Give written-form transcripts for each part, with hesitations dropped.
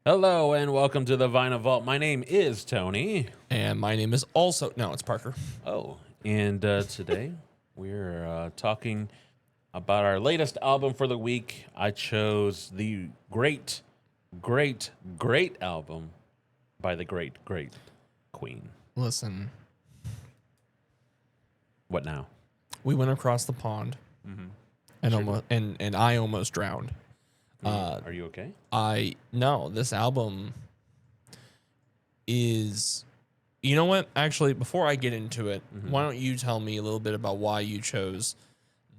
Hello and welcome to the Vinyl Vault. My name is Tony. And my name is also... No, it's Parker. Oh, and today we're talking about our latest album for the week. I chose the great album by the great Queen. Listen, What now? we went across the pond and I almost drowned. Are you okay? No, this album is... You know what? Actually, before I get into it, why don't you tell me a little bit about why you chose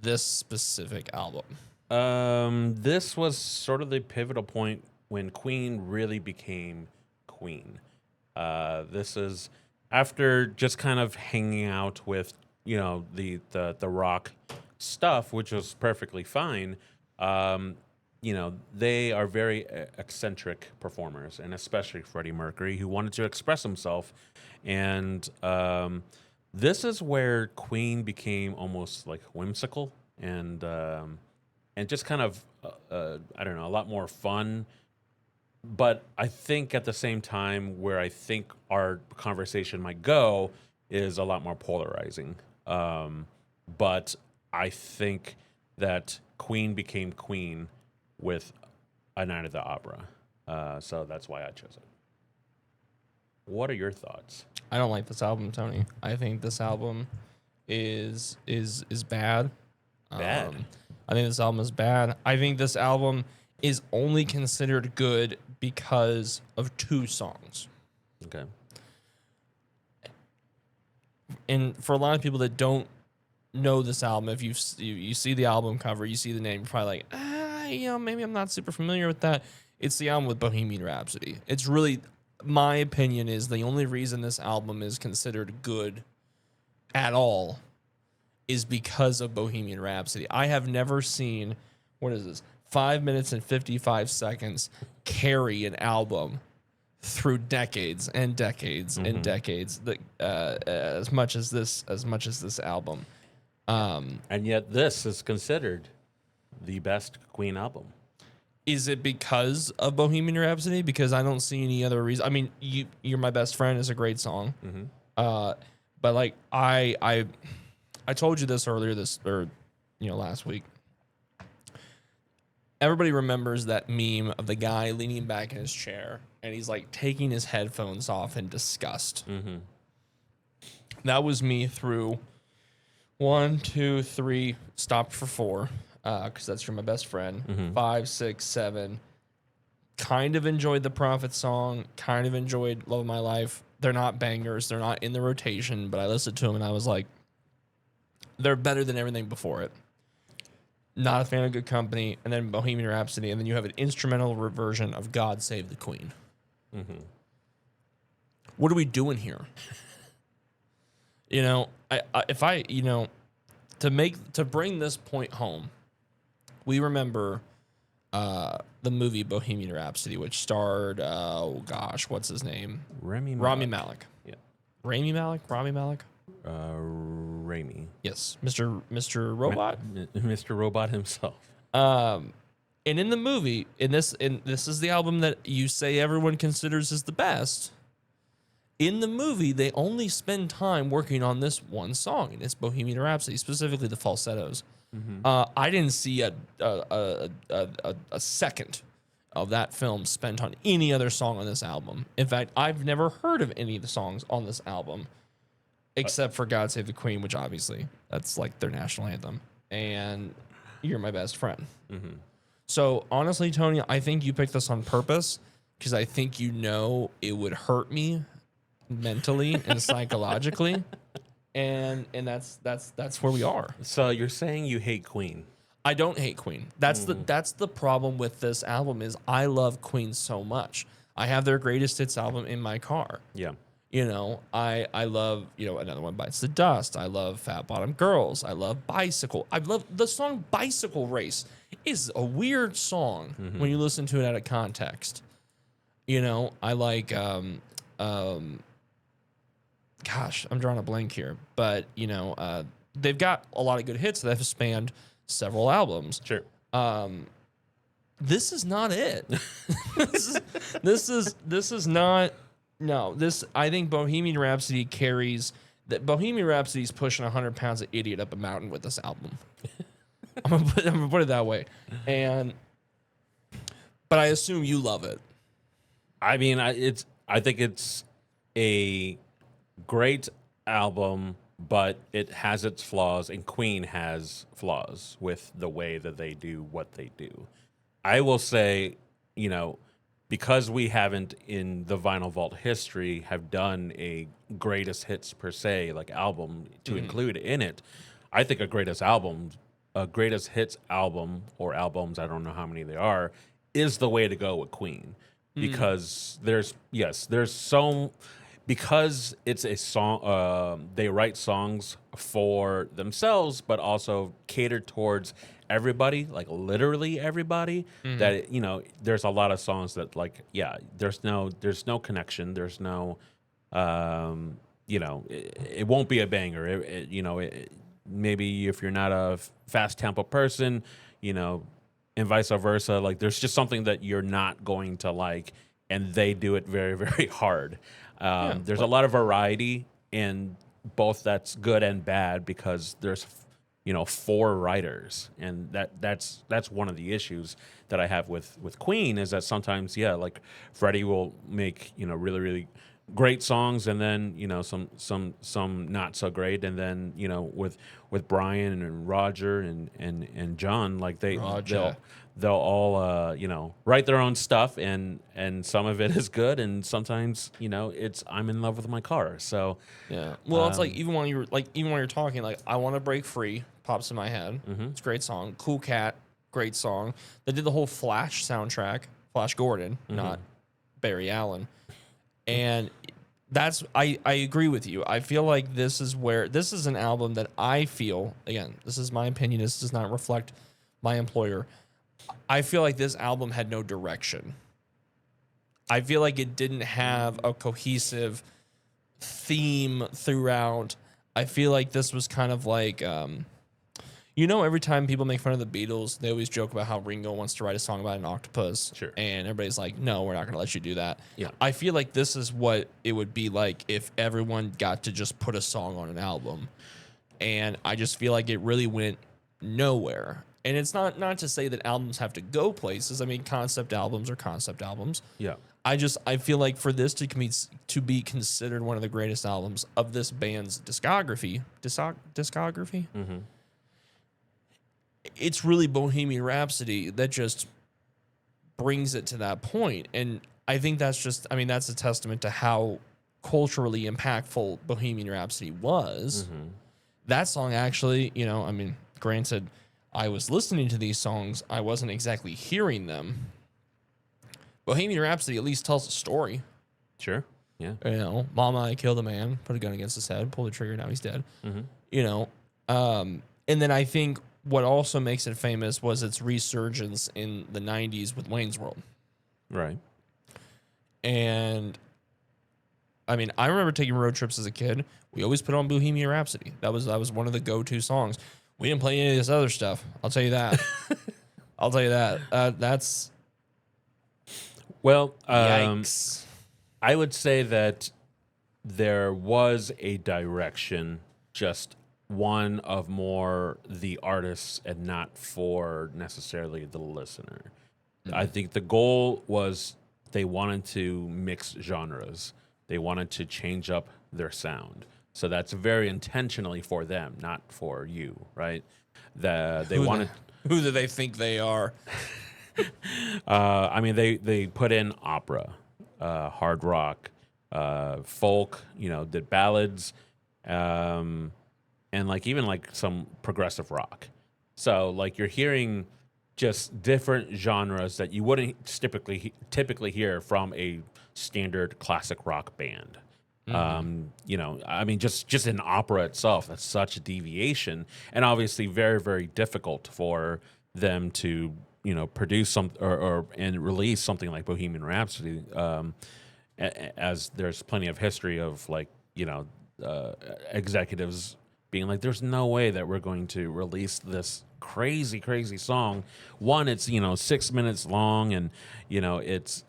this specific album? This was sort of the pivotal point when Queen really became Queen. This is after just kind of hanging out with, the rock stuff, which was perfectly fine. They are very eccentric performers, and especially Freddie Mercury, who wanted to express himself. And this is where Queen became almost like whimsical and just kind of, I don't know, a lot more fun. But I think at the same time, where I think our conversation might go is a lot more polarizing. But I think that Queen became Queen with A Night at the Opera. So that's why I chose it. What are your thoughts? I don't like this album, Tony. I think this album is bad. Bad? I think this album is bad. I think this album is only considered good because of two songs. Okay. And for a lot of people that don't know this album, if you see the album cover, you see the name, you're probably like, maybe I'm not super familiar with that. It's the album with Bohemian Rhapsody. It's really, my opinion is the only reason this album is considered good at all is because of Bohemian Rhapsody. I have never seen, 5 minutes and 55 seconds carry an album through decades and decades and decades, as much as this album. And yet this is considered the best Queen album. Is it because of Bohemian Rhapsody? Because I don't see any other reason. I mean, You're My Best Friend is a great song. But like I told you this earlier last week. Everybody remembers that meme of the guy leaning back in his chair and he's like taking his headphones off in disgust. That was me through 1, 2, 3, stopped for 4, because that's You're My Best Friend. 5, 6, 7. Kind of enjoyed the Prophet song. Kind of enjoyed Love of My Life. They're not bangers. They're not in the rotation, but I listened to them and I was like, they're better than everything before it. Not a fan of Good Company, and then Bohemian Rhapsody, and then you have an instrumental version of God Save the Queen. What are we doing here? To bring this point home, we remember the movie Bohemian Rhapsody, which starred, what's his name? Rami Malek. Yeah. Rami Malek? Rami. Yes, Mr. Robot. Mr. Robot himself. And in the movie, this is the album that you say everyone considers is the best. In the movie, they only spend time working on this one song, and it's Bohemian Rhapsody, specifically the falsettos. I didn't see a second of that film spent on any other song on this album. In fact, I've never heard of any of the songs on this album, except for God Save the Queen, which obviously that's like their national anthem, and You're My Best Friend. So honestly, Tony, I think you picked this on purpose because I think it would hurt me mentally and psychologically, and that's where we are. So you're saying you hate Queen? I don't hate Queen. That's the problem with this album is I love Queen so much. I have their greatest hits album in my car. Yeah. I love, Another One Bites the Dust. I love Fat Bottom Girls. I love Bicycle. I love the song Bicycle Race is a weird song when you listen to it out of context. I like, gosh, I'm drawing a blank here, but they've got a lot of good hits that have spanned several albums. Sure. this is not it. This is not. No, this. I think Bohemian Rhapsody carries. That Bohemian Rhapsody's pushing 100 pounds of idiot up a mountain with this album. I'm gonna put it that way, but I assume you love it. I mean, I think it's a great album, but it has its flaws, and Queen has flaws with the way that they do what they do. I will say, you know, because we haven't in the Vinyl Vault history have done a greatest hits per se like album to include in it, I think a greatest hits album or albums, I don't know how many they are, is the way to go with Queen. Because because it's a song, they write songs for themselves, but also cater towards everybody, like literally everybody. That there's a lot of songs that there's no connection, there's no, it won't be a banger. Maybe if you're not a fast tempo person, and vice versa. Like there's just something that you're not going to like, and they do it very, very hard. There's a lot of variety in both that's good and bad because there's 4 writers, and that's one of the issues that I have with Queen is that sometimes like Freddie will make really, really great songs, and then some not so great, and then with Brian and Roger and John, like they'll all write their own stuff, and some of it is good, and sometimes it's I'm in love with my car. So well, it's like even when you're talking, like I Want to Break Free pops in my head. It's a great song. Cool Cat, great song. They did the whole Flash soundtrack. Flash Gordon, not Barry Allen. And I agree with you. I feel like this is an album that I feel, again, this is my opinion, this does not reflect my employer. I feel like this album had no direction. I feel like it didn't have a cohesive theme throughout. I feel like this was kind of like, every time people make fun of the Beatles, they always joke about how Ringo wants to write a song about an octopus. Sure. And everybody's like, no, we're not going to let you do that. Yeah. I feel like this is what it would be like if everyone got to just put a song on an album. And I just feel like it really went nowhere. And it's not to say that albums have to go places. I mean, concept albums are concept albums. Yeah. I feel like for this to be considered one of the greatest albums of this band's discography, it's really Bohemian Rhapsody that just brings it to that point. And I think that's a testament to how culturally impactful Bohemian Rhapsody was. That song actually, granted, I was listening to these songs, I wasn't exactly hearing them. Bohemian Rhapsody at least tells a story. Sure. Yeah. Mama, I killed a man, put a gun against his head, pulled the trigger, now he's dead. And then I think what also makes it famous was its resurgence in the 90s with Wayne's World. Right. And I mean, I remember taking road trips as a kid. We always put on Bohemian Rhapsody. That was one of the go-to songs. We didn't play any of this other stuff. I'll tell you that. That's well. Yikes. I would say that there was a direction, just one of more the artists and not for necessarily the listener. I think the goal was they wanted to mix genres. They wanted to change up their sound. So that's very intentionally for them, not for you, right? Who do they think they are? I mean, they put in opera, hard rock, folk, did ballads, and even some progressive rock. So you're hearing just different genres that you wouldn't typically hear from a standard classic rock band. I mean, just in opera itself, that's such a deviation, and obviously very, very difficult for them to produce and release something like Bohemian Rhapsody, as there's plenty of history of executives being like, there's no way that we're going to release this crazy, crazy song. One, it's 6 minutes long, and it's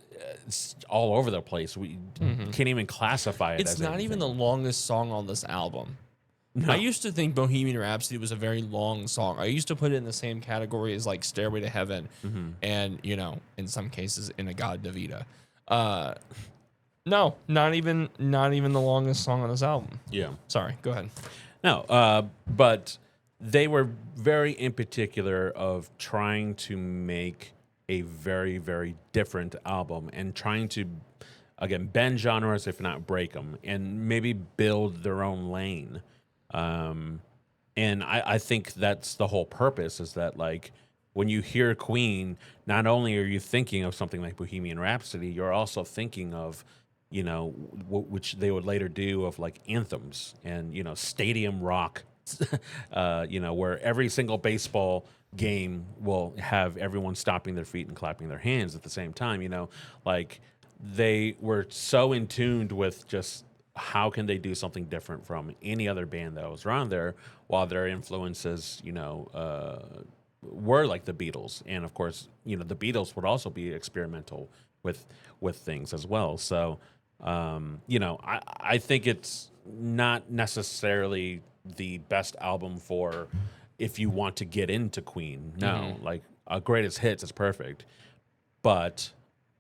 all over the place. We can't even classify it It's as not even the anything. longest song on this album. No. I used to think Bohemian Rhapsody was a very long song. I used to put it in the same category as like Stairway to Heaven and, in some cases in a God Davida. No, not even the longest song on this album. Yeah. Sorry, go ahead. No, but they were very in particular of trying to make a very, very different album and trying to, again, bend genres, if not break them, and maybe build their own lane. And I think that's the whole purpose, is that, like, when you hear Queen, not only are you thinking of something like Bohemian Rhapsody, you're also thinking of, which they would later do, of like anthems and, stadium rock, where every single baseball game will have everyone stomping their feet and clapping their hands at the same time. Like, they were so in tuned with just how can they do something different from any other band that was around there, while their influences, were like the Beatles. And of course, the Beatles would also be experimental with things as well. So, I think it's not necessarily the best album for if you want to get into Queen. No, like greatest hits is perfect, but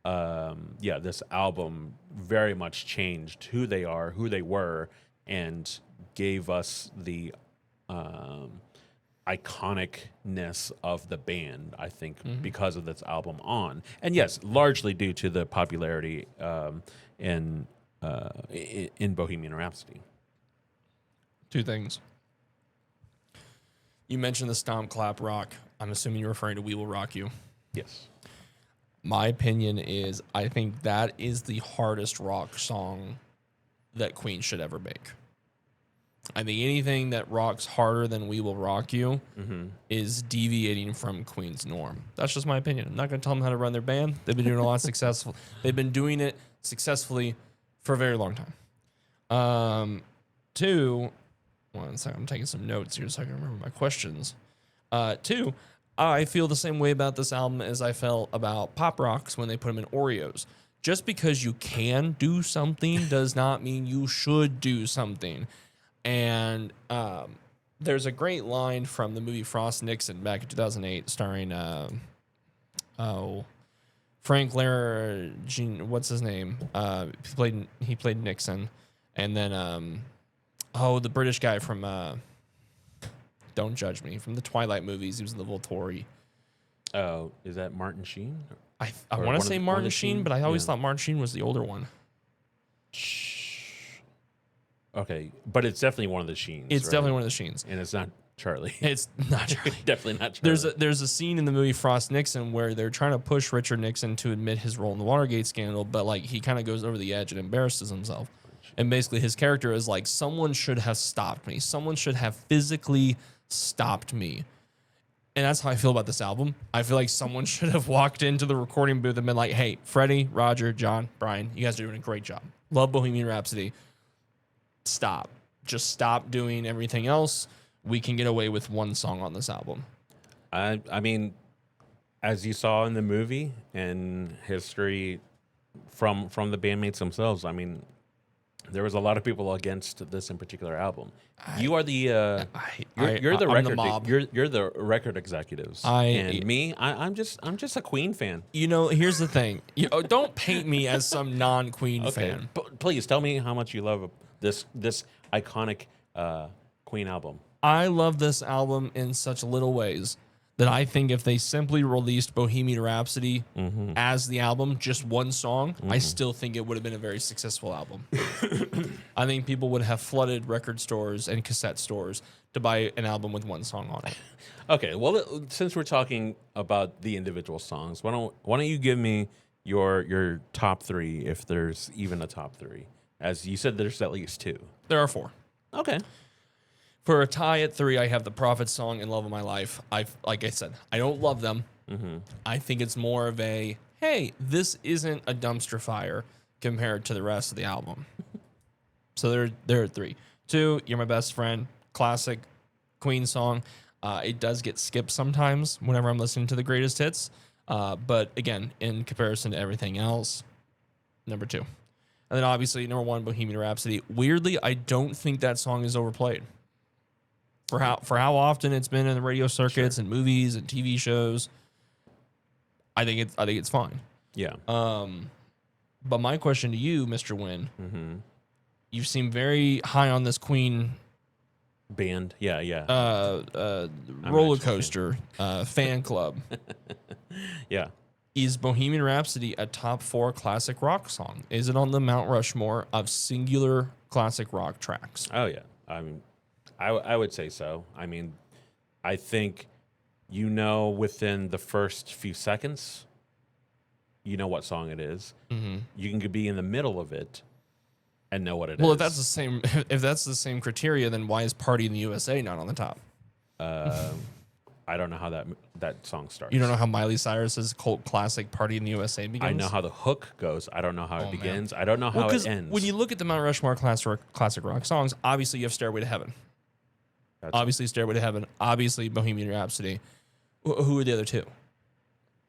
this album very much changed who they are, who they were, and gave us the iconicness of the band, I think, because of this album on. And yes, largely due to the popularity in Bohemian Rhapsody. Two things. You mentioned the stomp clap rock. I'm assuming you're referring to We Will Rock You. Yes. My opinion is I think that is the hardest rock song that Queen should ever make. I think anything that rocks harder than We Will Rock You is deviating from Queen's norm. That's just my opinion. I'm not going to tell them how to run their band. They've been doing a lot successful. They've been doing it successfully for a very long time. Two, one second, I'm taking some notes here so I can remember my questions. Two, I feel the same way about this album as I felt about Pop Rocks when they put them in Oreos. Just because you can do something does not mean you should do something. And there's a great line from the movie Frost Nixon back in 2008, starring Frank what's his name? He played Nixon, and then the British guy from Don't Judge Me, from the Twilight movies. He was in the Volturi. Oh, is that Martin Sheen? I want to say Martin Sheen, but I always thought Martin Sheen was the older one. Okay, but it's definitely one of the Sheens. It's right? definitely one of the Sheens. And it's not Charlie. It's not Charlie. Definitely not Charlie. There's a scene in the movie Frost Nixon where they're trying to push Richard Nixon to admit his role in the Watergate scandal, but like he kind of goes over the edge and embarrasses himself. And basically his character is like, someone should have stopped me. Someone should have physically stopped me. And that's how I feel about this album. I feel like someone should have walked into the recording booth and been like, hey, Freddie, Roger, John, Brian, you guys are doing a great job. Love Bohemian Rhapsody. Stop. Just stop doing everything else. We can get away with one song on this album. I mean, as you saw in the movie and history from the bandmates themselves, I mean, there was a lot of people against this in particular album. You are the you're the record mob. You're the record executives. I'm just a Queen fan. Here's the thing. Don't paint me as some non-Queen fan. Please tell me how much you love this iconic Queen album. I love this album in such little ways that I think if they simply released Bohemian Rhapsody as the album, just one song, I still think it would have been a very successful album. I think people would have flooded record stores and cassette stores to buy an album with one song on it. Okay, well, since we're talking about the individual songs, why don't you give me your top three, if there's even a top three? As you said, there's at least two. There are four. Okay. For a tie at three, I have the Prophet song and Love of My Life. Like I said, I don't love them. I think it's more of a, hey, this isn't a dumpster fire compared to the rest of the album. So there are three. Two, You're My Best Friend, classic Queen song. It does get skipped sometimes whenever I'm listening to the greatest hits. But again, in comparison to everything else, number 2. And then obviously number 1, Bohemian Rhapsody. Weirdly, I don't think that song is overplayed. For how often it's been in the radio circuits and movies and TV shows, I think it's fine. Yeah. But my question to you, Mr. Nguyen, you seem very high on this Queen Band. Yeah. roller coaster fan club. Yeah. Is Bohemian Rhapsody a top 4 classic rock song? Is it on the Mount Rushmore of singular classic rock tracks? Oh yeah. I mean, I would say so. I mean, I think within the first few seconds, you know what song it is. You can be in the middle of it and know what it is. Well, if that's the same criteria, then why is "Party in the USA" not on the top? I don't know how that song starts. You don't know how Miley Cyrus's cult classic "Party in the USA" begins? I know how the hook goes. I don't know how it begins. I don't know how it ends. When you look at the Mount Rushmore classic rock songs, obviously you have "Stairway to Heaven." "Stairway to Heaven." Obviously, Bohemian Rhapsody. Who are the other 2?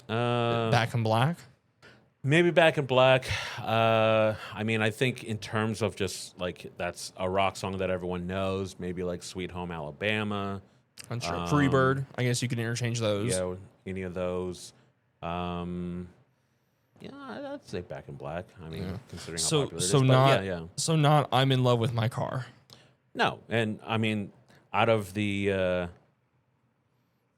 Back in Black. Maybe Back in Black. I mean, I think in terms of just like that's a rock song that everyone knows. Maybe like "Sweet Home Alabama." I'm sure. "Freebird." I guess you can interchange those. Yeah, any of those. Yeah, I'd say Back in Black. I mean, considering how popular it is. So not "I'm in Love with My Car." No, and I mean, out of the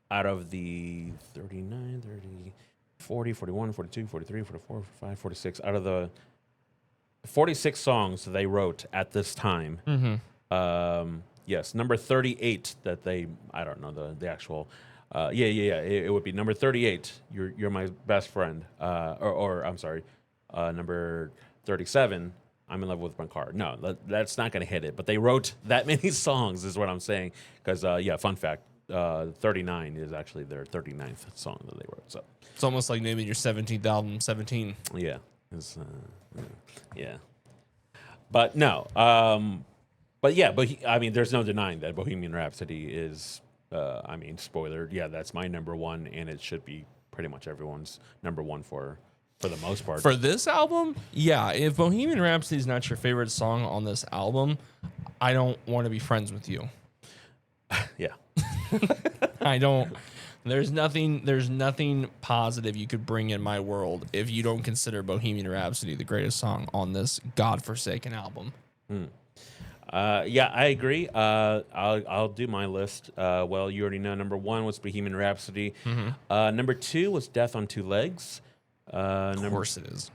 39, 30, 40, 41, 42, 43, 44, 45, 46, out of the 46 songs they wrote at this time, yes, number 38 that I don't know the actual, it would be number 38, You're My Best Friend, or I'm sorry, number 37, "I'm in Love with My Car." No, that's not going to hit it, but they wrote that many songs is what I'm saying, because, fun fact, 39 is actually their 39th song that they wrote, so. It's almost like naming your 17th album 17. Yeah. Yeah. But no. But I mean, there's no denying that Bohemian Rhapsody is, I mean, spoiler. Yeah, that's my number 1, and it should be pretty much everyone's number 1 for the most part. For this album, yeah. If Bohemian Rhapsody is not your favorite song on this album, I don't want to be friends with you. Yeah. I don't. There's nothing positive you could bring in my world if you don't consider Bohemian Rhapsody the greatest song on this godforsaken album. Yeah, I agree. I'll do my list. Well, you already know number 1 was Bohemian Rhapsody. Number 2 was Death on Two Legs. Of course it is.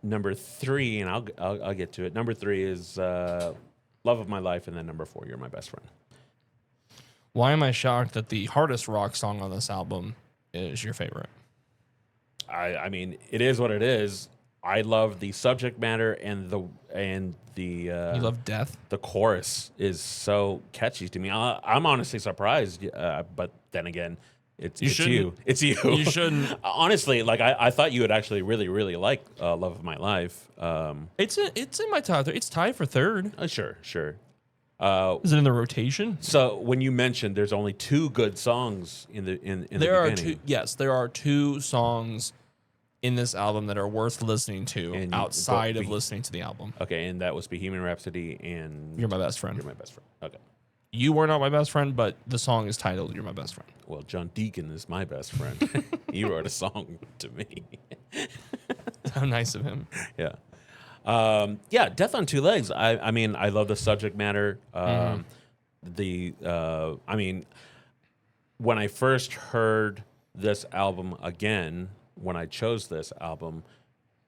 Number 3, and I'll get to it. Number 3 is Love of My Life, and then number 4, You're My Best Friend. Why am I shocked that the hardest rock song on this album is your favorite? I mean, it is what it is. I love the subject matter and the you love death. The chorus is so catchy to me. I'm honestly surprised, but then again, it's you. It's you. You shouldn't. Honestly, like I thought you would actually really, really like Love of My Life. It's in my top 3. It's tied for 3rd. Sure. Is it in the rotation? So when you mentioned there's only 2 good songs in the beginning. There are 2 songs in this album that are worth listening to outside of listening to the album. Okay, and that was Bohemian Rhapsody and You're My Best Friend. You're My Best Friend. Okay. You were not my best friend, but the song is titled "You're My Best Friend." Well, John Deacon is my best friend. He wrote a song to me. How nice of him. Yeah. Death on Two Legs. I mean, I love the subject matter. I mean, when I first heard this album again, when I chose this album,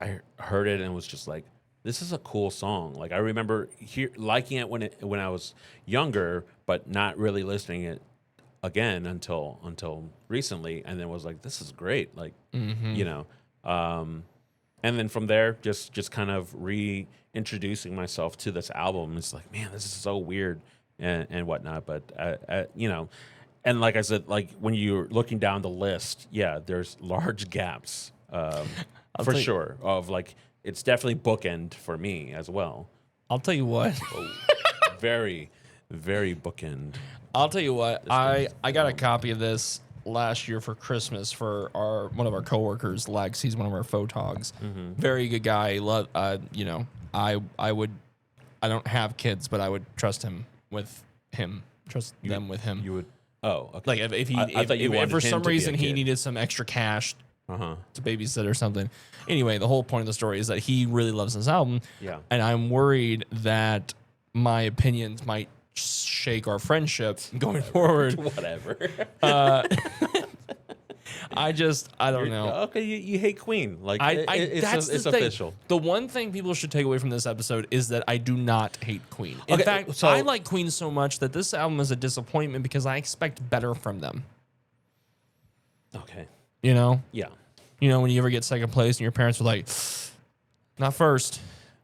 I heard it and was just like, this is a cool song. Like, I remember liking it when I was younger, but not really listening it again until recently, and then was like, this is great. Like, you know. And then from there, just kind of reintroducing myself to this album. It's like, man, this is so weird and whatnot. But, you know, and like I said, like when you're looking down the list, yeah, there's large gaps for sure of like, it's definitely bookend for me as well. I'll tell you what. Very, very bookend. I'll tell you what, I got a film. copy of this last year for Christmas for one of our coworkers, Lex. He's one of our photogs. Very good guy. You know, I don't have kids, but I would trust him with him. Them with him. You would. Oh, okay. Like if he I thought you if wanted for him some to be a reason he kid. needed some extra cash Uh-huh. to babysit or something. Anyway, the whole point of the story is that he really loves this album. Yeah. And I'm worried that my opinions might shake our friendship going forward. Whatever. I don't know. Okay, you hate Queen. Like That's it's the thing. official. The one thing people should take away from this episode is that I do not hate Queen. In Okay, fact, so- I like Queen so much that this album is a disappointment because I expect better from them. Okay. You know? Yeah. You know, when you ever get second place and your parents were like, not first,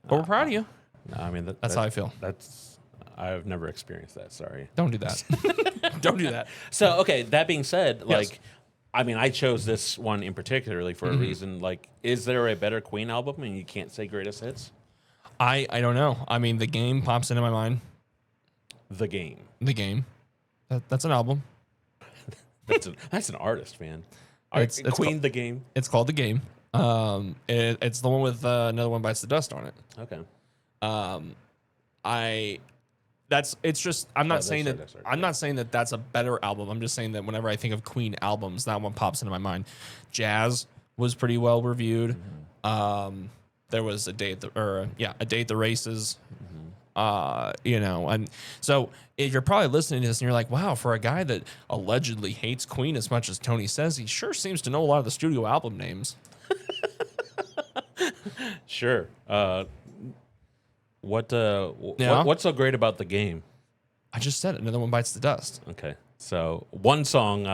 but we're proud of you. No, I mean That's how I feel. I've never experienced that. Sorry. Don't do that. Don't do that. So okay. That being said, Yes. like, I mean, I chose this one in particularly for a reason. Like, is there a better Queen album, and you can't say greatest hits? I don't know. I mean, The Game pops into my mind. The Game. The Game. That's an album. That's an artist, man. It's Queen. called- The Game. It's called The Game. It's the one with Another One Bites the Dust on it. Okay. I'm not that's saying right, that that's right. I'm not saying that that's a better album. I'm just saying that whenever I think of Queen albums, that one pops into my mind. Jazz was pretty well reviewed. There was A Day at the Races. You know, and so if you're probably listening to this and you're like, wow, for a guy that allegedly hates Queen as much as Tony says, he sure seems to know a lot of the studio album names. Sure. What's so great about The Game? I just said it. Another One Bites the Dust. Okay. So one song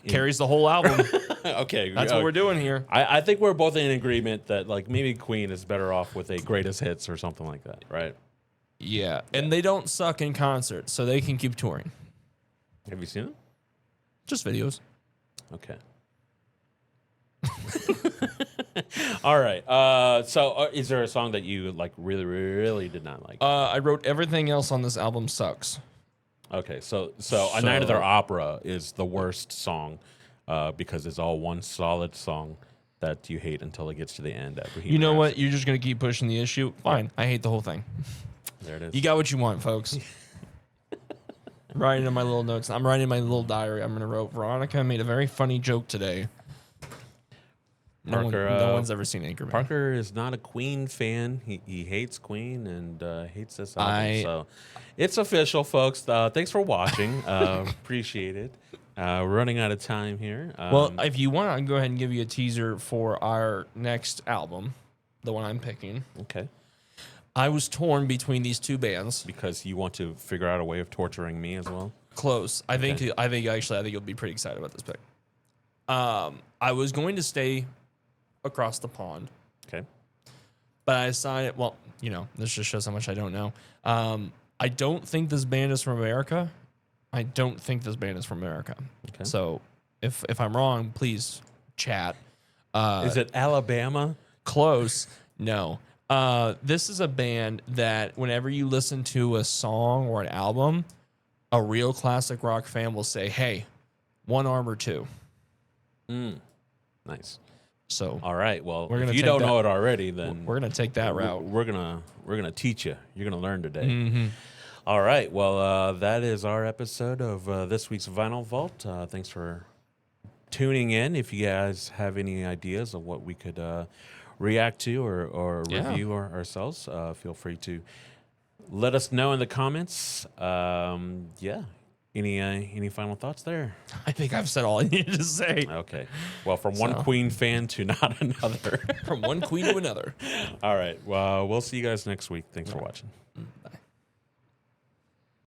Carries the whole album. Okay. That's what we're doing here. I think we're both in agreement that like maybe Queen is better off with a greatest hits or something like that, right? Yeah. And they don't suck in concert, so they can keep touring. Have you seen it? Just videos. Okay. All right. So is there a song that you like really, really did not like? I wrote everything else on this album sucks. Okay. So A Night of Their Opera is the worst song because it's all one solid song that you hate until it gets to the end. At Bohemian You know what? Rhapsody. You're just going to keep pushing the issue? Fine. I hate the whole thing. There it is. You got what you want, folks. Writing in my little notes. I'm writing in my little diary. I'm going to write, Veronica made a very funny joke today. Parker, no one's ever seen Anchorman. Parker is not a Queen fan. He hates Queen and hates this album. So it's official, folks. Thanks for watching. Appreciate it. We're running out of time here. Well, if you want, I can go ahead and give you a teaser for our next album, the one I'm picking. Okay. I was torn between these two bands. Because you want to figure out a way of torturing me as well. Close. I think you'll be pretty excited about this pick. I was going to stay across the pond, Okay. but I decided, well, you know, this just shows how much I don't know. I don't think this band is from America. Okay. So if I'm wrong, please chat. Is it Alabama? Close. No. This is a band that whenever you listen to a song or an album, a real classic rock fan will say, hey, One Arm or Two. Nice. So All right. Well, We're gonna if you take don't that- know it already, then we're going to take that route. We're gonna teach you. You're gonna learn today. Mm-hmm. All right. Well, that is our episode of this week's Vinyl Vault. Thanks for tuning in. If you guys have any ideas of what we could react to or Yeah. review ourselves, feel free to let us know in the comments. Yeah. Any final thoughts there? I think I've said all I needed to say. Okay. Well, from one So- Queen fan to not another. From one queen to another. All right. Well, we'll see you guys next week. Thanks for watching.